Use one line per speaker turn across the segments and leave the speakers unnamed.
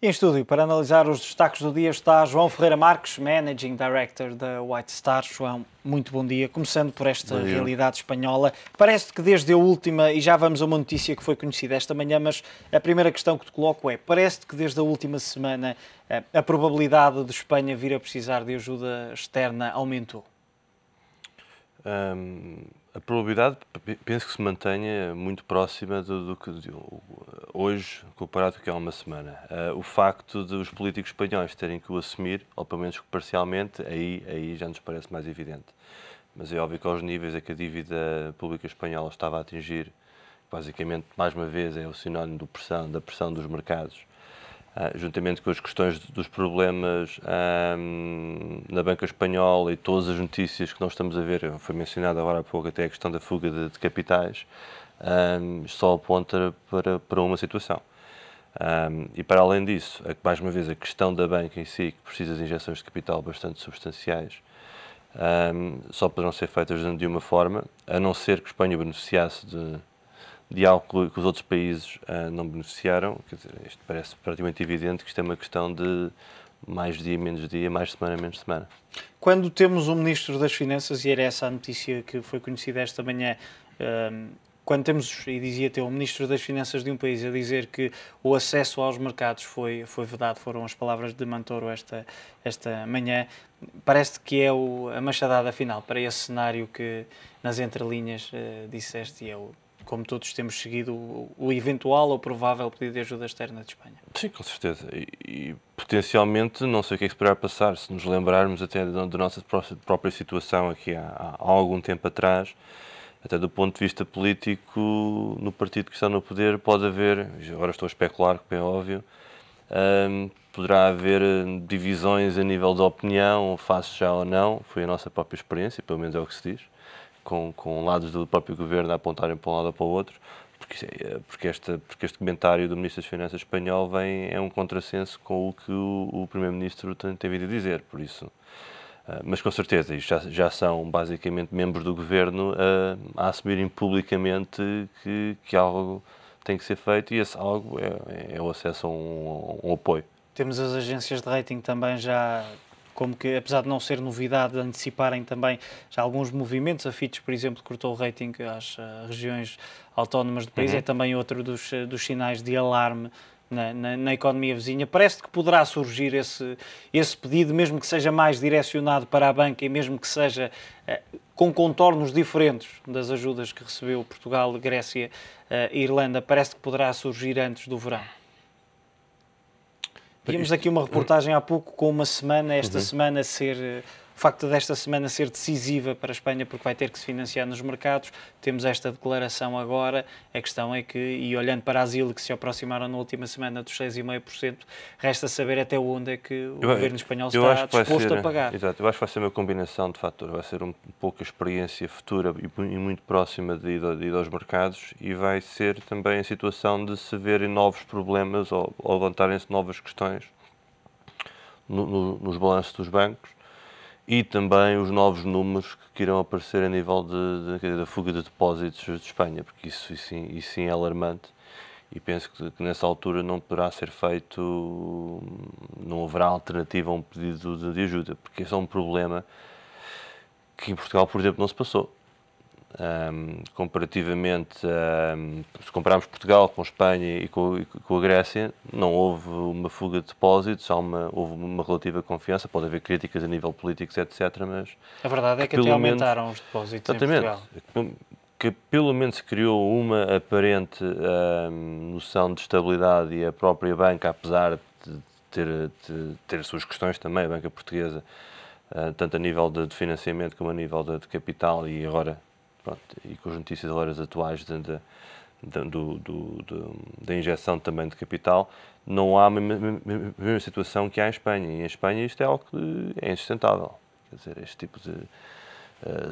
Em estúdio, para analisar os destaques do dia, está João Ferreira Marques, Managing Director da White Star. João, muito bom dia. Começando por esta realidade espanhola, parece que desde a última, e já vamos a uma notícia que foi conhecida esta manhã, mas a primeira questão que te coloco é, parece que desde a última semana a probabilidade de Espanha vir a precisar de ajuda externa aumentou?
A probabilidade, penso que se mantenha muito próxima do que hoje, comparado com que há uma semana. O facto de os políticos espanhóis terem que o assumir, ou pelo menos parcialmente, aí já nos parece mais evidente. Mas é óbvio que aos níveis a que a dívida pública espanhola estava a atingir, basicamente, mais uma vez, é o sinónimo da pressão dos mercados, juntamente com as questões dos problemas na banca espanhola e todas as notícias que nós estamos a ver, foi mencionado agora há pouco até a questão da fuga de capitais, só aponta para uma situação. E para além disso, mais uma vez, a questão da banca em si, que precisa de injeções de capital bastante substanciais, só poderão ser feitas de uma forma, a não ser que a Espanha beneficiasse de algo que os outros países não beneficiaram. Quer dizer, isto parece praticamente evidente que isto é uma questão de mais dia, menos dia, mais semana, menos semana.
Quando temos um Ministro das Finanças, e era essa a notícia que foi conhecida esta manhã, quando temos, e dizia até o Ministro das Finanças de um país a dizer que o acesso aos mercados foi vedado, foram as palavras de Montoro esta manhã, parece que é a machadada final para esse cenário que nas entrelinhas disseste, e é como todos temos seguido, o eventual ou provável pedido de ajuda externa de Espanha.
Sim, com certeza. E potencialmente, não sei o que é que se poderá passar, se nos lembrarmos até da nossa própria situação aqui há algum tempo atrás, até do ponto de vista político, no partido que está no poder, pode haver, agora estou a especular, como é óbvio, poderá haver divisões a nível de opinião, faço já ou não, foi a nossa própria experiência, pelo menos é o que se diz, com lados do próprio governo a apontarem para um lado ou para o outro, porque este comentário do Ministro das Finanças espanhol é um contrassenso com o que o Primeiro-Ministro tem vindo a dizer, por isso. Mas com certeza, isto já são basicamente membros do governo a assumirem publicamente que algo tem que ser feito, e esse algo é o acesso a um apoio.
Temos as agências de rating também já, como que, apesar de não ser novidade, anteciparem também já alguns movimentos. A Fitch, por exemplo, cortou o rating às regiões autónomas do país. É também outro dos sinais de alarme na economia vizinha. Parece que poderá surgir esse pedido, mesmo que seja mais direcionado para a banca e mesmo que seja com contornos diferentes das ajudas que recebeu Portugal, Grécia e Irlanda. Parece que poderá surgir antes do verão. Tínhamos aqui uma reportagem há pouco com uma semana, semana ser, o facto desta semana ser decisiva para a Espanha porque vai ter que se financiar nos mercados. Temos esta declaração agora. A questão é que, e olhando para as IL que se aproximaram na última semana dos 6,5%, resta saber até onde é que o governo espanhol está disposto a pagar.
Exato, eu acho que vai ser uma combinação de fatores. Vai ser um pouco a experiência futura e muito próxima de ir aos mercados, e vai ser também a situação de se verem novos problemas ou levantarem-se novas questões nos balanços dos bancos, e também os novos números que irão aparecer a nível da fuga de depósitos de Espanha, porque isso sim é alarmante, e penso que nessa altura não poderá ser feito, não haverá alternativa a um pedido de ajuda, porque esse é um problema que em Portugal, por exemplo, não se passou. Comparativamente, se compararmos Portugal com Espanha e com a Grécia, não houve uma fuga de depósitos, houve uma relativa confiança, pode haver críticas a nível político, etc., mas...
A verdade é que até aumentaram os depósitos em Portugal.
Que pelo menos criou uma aparente noção de estabilidade, e a própria banca, apesar de ter as suas questões também, a banca portuguesa, tanto a nível de financiamento como a nível de capital, e agora... e com as notícias agora atuais da injeção também de capital, não há a mesma situação que há em Espanha. E em Espanha isto é algo que é insustentável. Quer dizer, este tipo de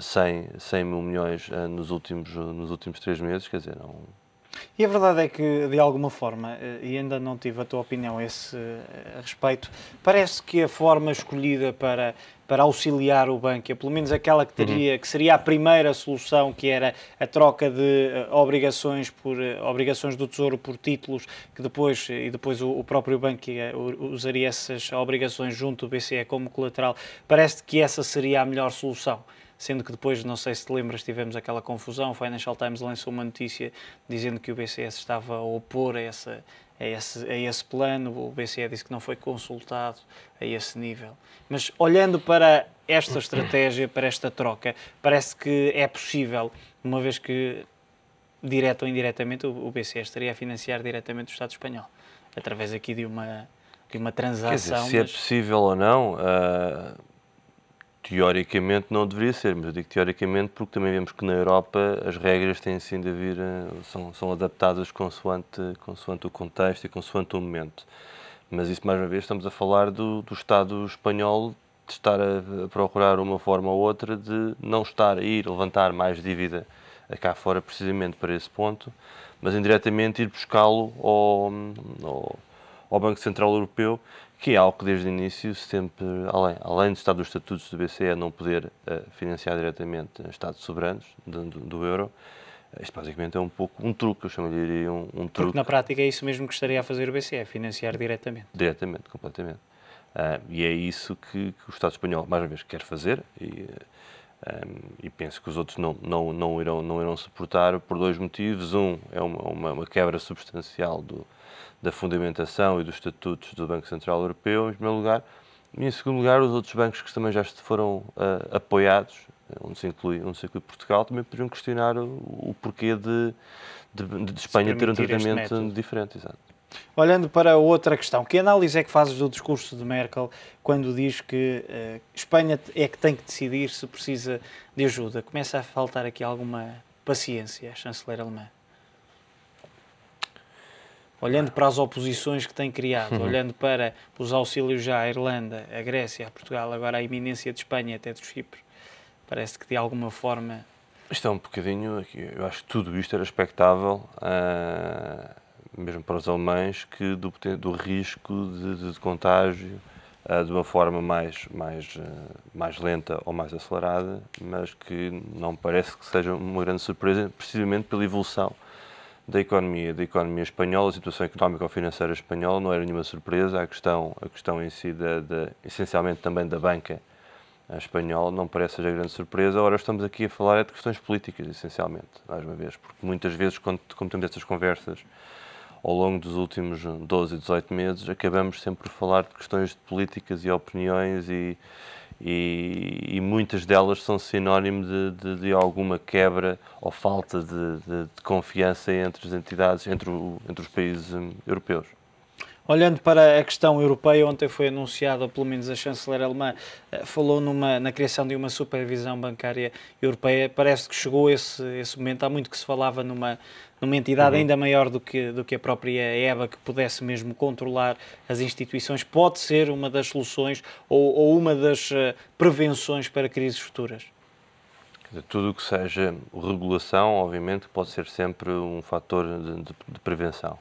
100 mil milhões nos últimos 3 meses, quer dizer, não...
E a verdade é que, de alguma forma, e ainda não tive a tua opinião a esse respeito, parece que a forma escolhida para auxiliar o Bankia, pelo menos aquela que seria a primeira solução, que era a troca de obrigações do Tesouro por títulos, que depois o próprio Bankia usaria essas obrigações junto do BCE como colateral, parece que essa seria a melhor solução. Sendo que depois, não sei se te lembras, tivemos aquela confusão, o Financial Times lançou uma notícia dizendo que o BCE se estava a opor a esse plano, o BCE disse que não foi consultado a esse nível. Mas olhando para esta estratégia, para esta troca, parece que é possível, uma vez que, direto ou indiretamente, o BCE estaria a financiar diretamente o Estado espanhol, através aqui de uma transação.
Quer dizer, se é possível ou não, teoricamente não deveria ser, mas eu digo teoricamente porque também vemos que na Europa as regras têm sido a vir, são adaptadas consoante o contexto e consoante o momento. Mas isso, mais uma vez, estamos a falar do Estado espanhol de estar a procurar uma forma ou outra de não estar a ir levantar mais dívida cá fora precisamente para esse ponto, mas indiretamente ir buscá-lo ao Banco Central Europeu, que é algo que desde o início sempre, além de estar dos estatutos do BCE não poder financiar diretamente Estados soberanos do euro, isto basicamente é um pouco um truque, eu chamaria um truque.
Porque na prática é isso mesmo que estaria a fazer o BCE, financiar diretamente.
Diretamente, completamente. E é isso que o Estado espanhol, mais uma vez, quer fazer e penso que os outros não irão suportar por dois motivos. Um, é uma quebra substancial da fundamentação e dos estatutos do Banco Central Europeu, em primeiro lugar. E, em segundo lugar, os outros bancos que também já foram apoiados, onde se inclui Portugal, também poderiam questionar o porquê de Espanha ter um tratamento diferente. Exato.
Olhando para outra questão, que análise é que fazes do discurso de Merkel quando diz que Espanha é que tem que decidir se precisa de ajuda? Começa a faltar aqui alguma paciência à chanceler alemã. Olhando para as oposições que tem criado, olhando para os auxílios já à Irlanda, à Grécia, a Portugal, agora a iminência de Espanha até de Chipre, parece que de alguma forma...
Isto é um bocadinho, eu acho que tudo isto era expectável, mesmo para os alemães, que do risco de contágio de uma forma mais lenta ou mais acelerada, mas que não parece que seja uma grande surpresa, precisamente pela evolução da economia espanhola. A situação económica ou financeira espanhola não era nenhuma surpresa. A questão em si, essencialmente também da banca espanhola, não parece ser grande surpresa. Ora, estamos aqui a falar de questões políticas, essencialmente, mais uma vez, porque muitas vezes, como temos estas conversas ao longo dos últimos 12 e 18 meses, acabamos sempre por falar de questões de políticas e opiniões e muitas delas são sinónimo de alguma quebra ou falta de confiança entre as entidades, entre os países europeus.
Olhando para a questão europeia, ontem foi anunciado, ou pelo menos a chanceler alemã falou na criação de uma supervisão bancária europeia. Parece que chegou esse momento. Há muito que se falava numa entidade ainda maior do que a própria EBA, que pudesse mesmo controlar as instituições. Pode ser uma das soluções ou uma das prevenções para crises futuras?
Tudo o que seja regulação, obviamente, pode ser sempre um fator de prevenção.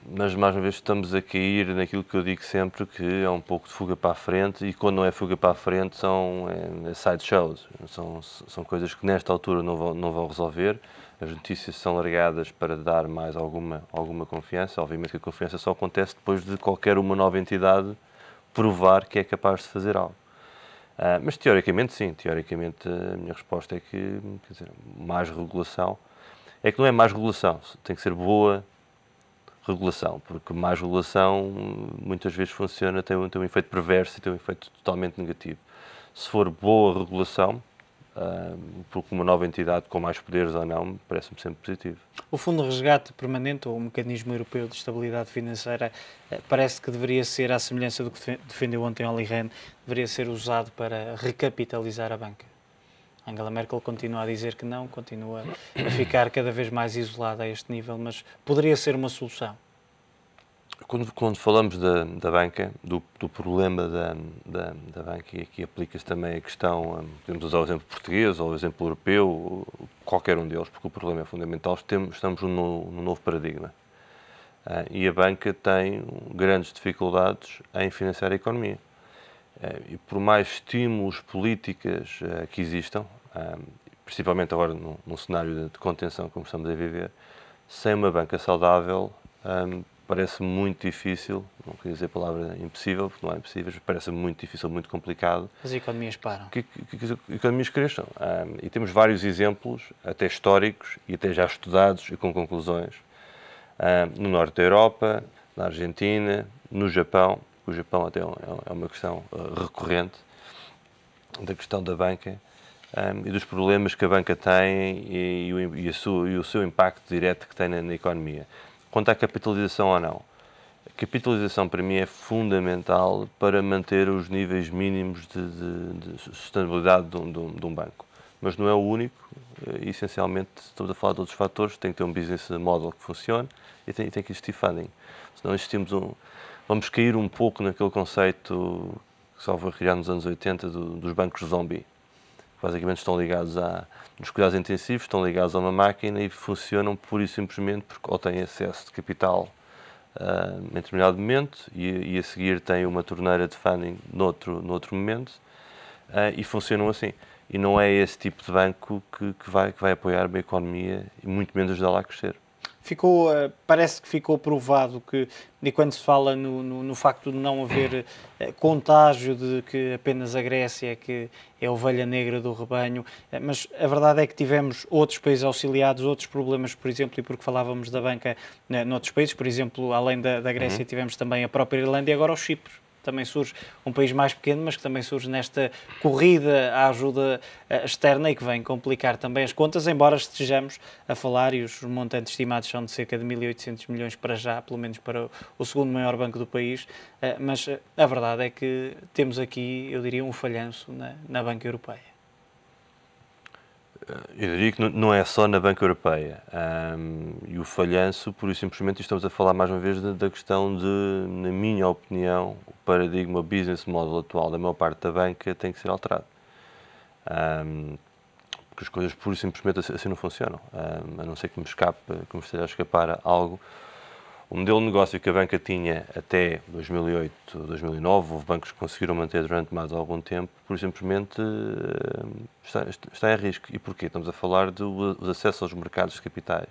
Mas, mais uma vez, estamos a cair naquilo que eu digo sempre, que é um pouco de fuga para a frente, e quando não é fuga para a frente são side shows, são coisas que nesta altura não vão resolver. As notícias são largadas para dar mais alguma confiança. Obviamente que a confiança só acontece depois de qualquer uma nova entidade provar que é capaz de fazer algo. Mas teoricamente sim, teoricamente a minha resposta é que, quer dizer, mais regulação, é que não é mais regulação, tem que ser boa regulação, porque mais regulação muitas vezes funciona, tem um efeito perverso e tem um efeito totalmente negativo. Se for boa regulação, porque uma nova entidade com mais poderes ou não, parece-me sempre positivo.
O Fundo de Resgate Permanente, ou o Mecanismo Europeu de Estabilidade Financeira, parece que deveria ser, à semelhança do que defendeu ontem Olli Rehn, deveria ser usado para recapitalizar a banca. Angela Merkel continua a dizer que não, continua a ficar cada vez mais isolada a este nível, mas poderia ser uma solução.
Quando falamos da banca, do problema da banca, e aqui aplica-se também a questão, podemos usar o exemplo português ou o exemplo europeu, qualquer um deles, porque o problema é fundamental, estamos num novo paradigma. E a banca tem grandes dificuldades em financiar a economia. E por mais estímulos, políticas que existam, principalmente agora num cenário de contenção como estamos a viver, sem uma banca saudável, parece muito difícil, não queria dizer a palavra impossível, porque não é impossível, mas parece muito difícil, muito complicado.
As economias param.
Que as economias cresçam. E temos vários exemplos, até históricos e até já estudados e com conclusões, no norte da Europa, na Argentina, no Japão. O Japão até é uma questão recorrente da questão da banca e dos problemas que a banca tem e o seu impacto direto que tem na economia. Quanto à capitalização ou não, a capitalização para mim é fundamental para manter os níveis mínimos de sustentabilidade de um banco. Mas não é o único, essencialmente estamos a falar de outros fatores, tem que ter um business model que funcione e tem que existir funding. Se não existimos vamos cair um pouco naquele conceito que só foi criado nos anos 80 dos bancos zombie. Basicamente estão ligados nos cuidados intensivos, estão ligados a uma máquina e funcionam pura e simplesmente porque ou têm acesso de capital em determinado momento e a seguir têm uma torneira de funding noutro momento e funcionam assim. E não é esse tipo de banco que vai apoiar a economia e muito menos ajudá-la a crescer.
Parece que ficou provado que, e quando se fala no facto de não haver contágio de que apenas a Grécia é que é a ovelha negra do rebanho, mas a verdade é que tivemos outros países auxiliados, outros problemas, por exemplo, e porque falávamos da banca noutros países, por exemplo, além da Grécia tivemos também a própria Irlanda e agora o Chipre. Também surge um país mais pequeno, mas que também surge nesta corrida à ajuda externa e que vem complicar também as contas, embora estejamos a falar, e os montantes estimados são de cerca de 1.800 milhões para já, pelo menos para o segundo maior banco do país, mas a verdade é que temos aqui, eu diria, um falhanço na banca europeia.
Eu diria que não é só na banca europeia. E o falhanço, por isso simplesmente estamos a falar mais uma vez da questão de, na minha opinião, o paradigma, o business model atual da maior parte da banca tem que ser alterado. Porque as coisas pura e simplesmente assim não funcionam. A não ser que me esteja a escapar algo. O modelo de negócio que a banca tinha até 2008, 2009, houve bancos que conseguiram manter durante mais algum tempo, por simplesmente está em risco. E porquê? Estamos a falar dos acessos aos mercados de capitais.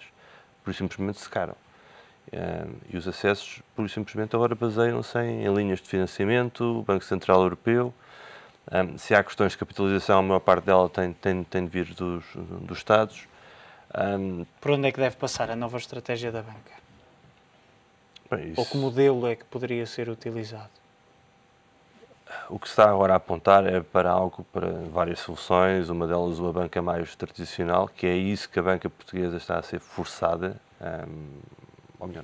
Por simplesmente secaram. E os acessos, por simplesmente, agora baseiam-se em linhas de financiamento, o Banco Central Europeu. Se há questões de capitalização, a maior parte dela tem de vir dos Estados.
Por onde é que deve passar a nova estratégia da banca?
Bem,
ou que modelo é que poderia ser utilizado?
O que se está agora a apontar é para várias soluções, uma delas uma banca mais tradicional, que é isso que a banca portuguesa está a ser forçada, ou melhor,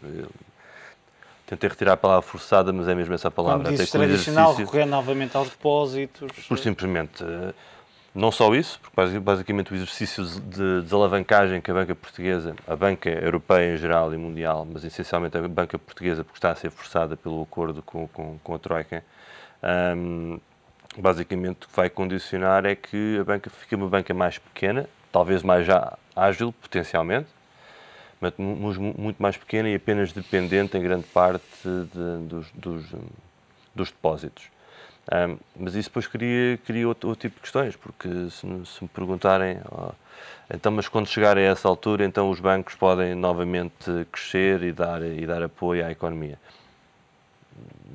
tentei retirar a palavra forçada, mas é mesmo essa palavra.
Quando dizes tradicional, recorrer novamente aos depósitos?
Por simplesmente, não só isso, porque basicamente o exercício de desalavancagem que a banca portuguesa, a banca europeia em geral e mundial, mas essencialmente a banca portuguesa, porque está a ser forçada pelo acordo com a Troika, basicamente o que vai condicionar é que a banca fique uma banca mais pequena, talvez mais ágil, potencialmente, mas muito mais pequena e apenas dependente em grande parte dos depósitos. Mas isso depois cria outro tipo de questões, porque se me perguntarem, então, mas quando chegar a essa altura, então os bancos podem novamente crescer e dar apoio à economia.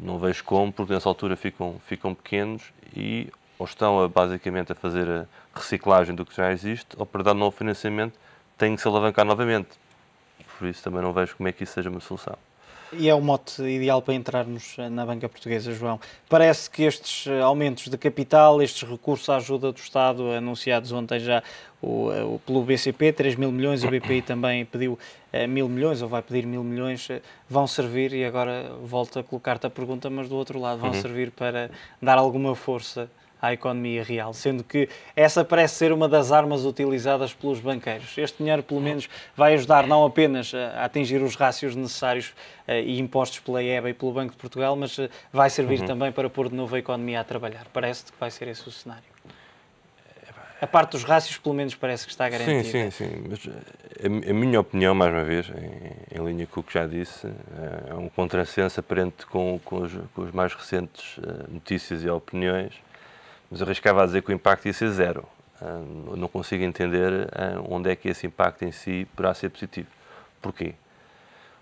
Não vejo como, porque nessa altura ficam pequenos e ou estão basicamente a fazer a reciclagem do que já existe, ou para dar novo financiamento têm que se alavancar novamente. Por isso também não vejo como é que isso seja uma solução.
E é o mote ideal para entrarmos na banca portuguesa, João. Parece que estes aumentos de capital, estes recursos à ajuda do Estado, anunciados ontem já pelo BCP, 3.000 milhões, o BPI também pediu 1.000 milhões, ou vai pedir 1.000 milhões, vão servir, e agora volto a colocar-te a pergunta, mas do outro lado, vão servir para dar alguma força à economia real, sendo que essa parece ser uma das armas utilizadas pelos banqueiros. Este dinheiro, pelo menos, vai ajudar não apenas a atingir os rácios necessários e impostos pela EBA e pelo Banco de Portugal, mas vai servir também para pôr de novo a economia a trabalhar. Parece-te que vai ser esse o cenário? A parte dos rácios, pelo menos, parece que está garantida.
Sim. Mas a minha opinião, mais uma vez, em linha com o que já disse, é um contrassenso aparente com as mais recentes notícias e opiniões, mas arriscava a dizer que o impacto ia ser zero. Não consigo entender onde é que esse impacto em si poderá ser positivo. Porquê?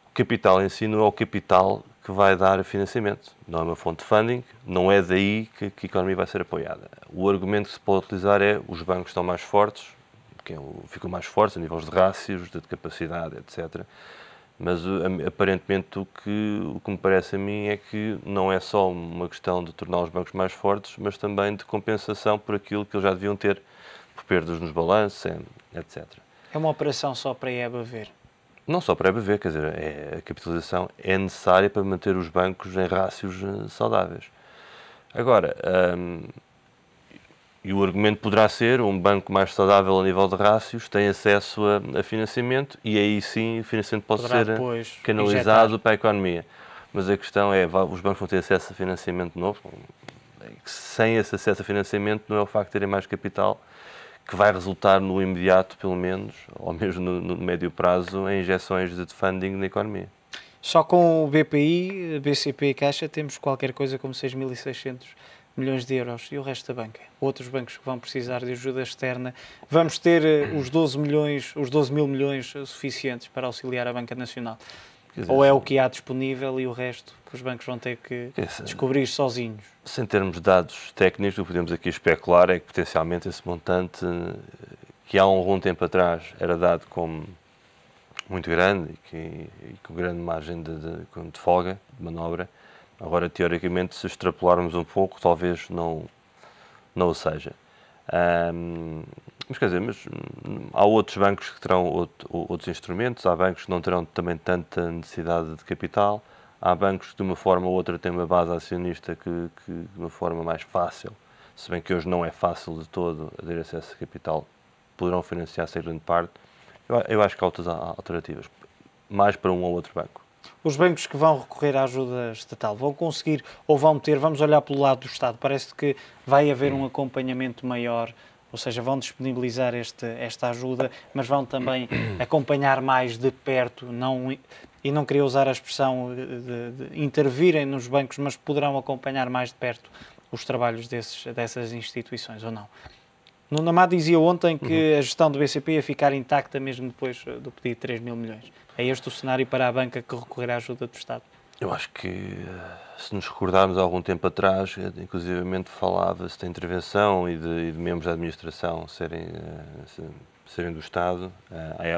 O capital em si não é o capital que vai dar financiamento. Não é uma fonte de funding, não é daí que a economia vai ser apoiada. O argumento que se pode utilizar é os bancos estão mais fortes, ficam mais fortes a níveis de rácios, de capacidade, etc. Mas aparentemente o que me parece a mim é que não é só uma questão de tornar os bancos mais fortes, mas também de compensação por aquilo que eles já deviam ter, por perdas nos balanços, etc.
É uma operação só para a EBA ver?
Não só para a EBA, quer dizer, a capitalização é necessária para manter os bancos em rácios saudáveis. Agora, e o argumento poderá ser um banco mais saudável a nível de rácios tem acesso a financiamento e aí sim o financiamento pode ser canalizado para a economia. Mas a questão é, os bancos vão ter acesso a financiamento novo? Sem esse acesso a financiamento não é o facto de terem mais capital que vai resultar no imediato, pelo menos, ou mesmo no médio prazo, em injeções de funding na economia.
Só com o BPI, BCP e Caixa temos qualquer coisa como 6.600 milhões de euros e o resto da banca. Outros bancos que vão precisar de ajuda externa. Vamos ter os 12 mil milhões suficientes para auxiliar a Banca Nacional? Dizer, ou é o que há disponível e o resto os bancos vão ter que descobrir sozinhos?
Sem termos dados técnicos, o que podemos aqui especular é que potencialmente esse montante, que há algum tempo atrás era dado como muito grande e com grande margem de folga, de manobra, agora teoricamente se extrapolarmos um pouco talvez não o seja. Mas quer dizer, há outros bancos que terão outros instrumentos, há bancos que não terão também tanta necessidade de capital, há bancos que de uma forma ou outra têm uma base acionista que de uma forma mais fácil, se bem que hoje não é fácil de todo ter acesso a capital, poderão financiar-se em grande parte. Eu acho que há outras alternativas, mais para um ou outro banco.
Os bancos que vão recorrer à ajuda estatal vão conseguir ou vão ter, vamos olhar pelo lado do Estado, parece que vai haver um acompanhamento maior, ou seja, vão disponibilizar esta ajuda, mas vão também acompanhar mais de perto, e não queria usar a expressão de intervirem nos bancos, mas poderão acompanhar mais de perto os trabalhos dessas instituições, ou não? Nuno Amado dizia ontem que a gestão do BCP ia ficar intacta mesmo depois do pedido de 3 mil milhões. É este o cenário para a banca que recorrer à ajuda do Estado?
Eu acho que, se nos recordarmos há algum tempo atrás, inclusivamente falava-se da intervenção e de membros da administração serem do Estado.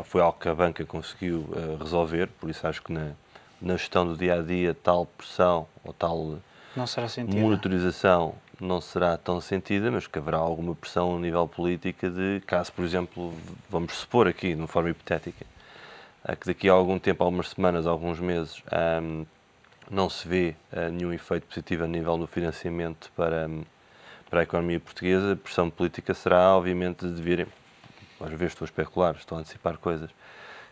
Foi algo que a banca conseguiu resolver, por isso acho que na gestão do dia-a-dia tal pressão ou tal monitorização não será tão sentida, mas que haverá alguma pressão a nível política de caso, por exemplo, vamos supor aqui, de uma forma hipotética, que daqui a algum tempo, algumas semanas, alguns meses, não se vê nenhum efeito positivo a nível do financiamento para a economia portuguesa, a pressão política será, obviamente, de virem, às vezes estou a especular, estou a antecipar coisas,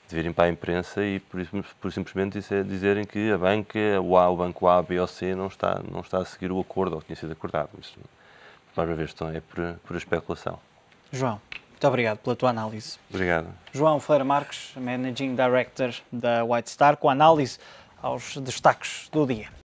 de virem para a imprensa e, por simplesmente, dizerem que a banca, o banco A, B ou C não está a seguir o acordo, ou que tinha sido acordado. Isso, mais uma vez, é por especulação.
João, muito obrigado pela tua análise.
Obrigado.
João Ferreira Marques, Managing Director da White Star, com a análise aos destaques do dia.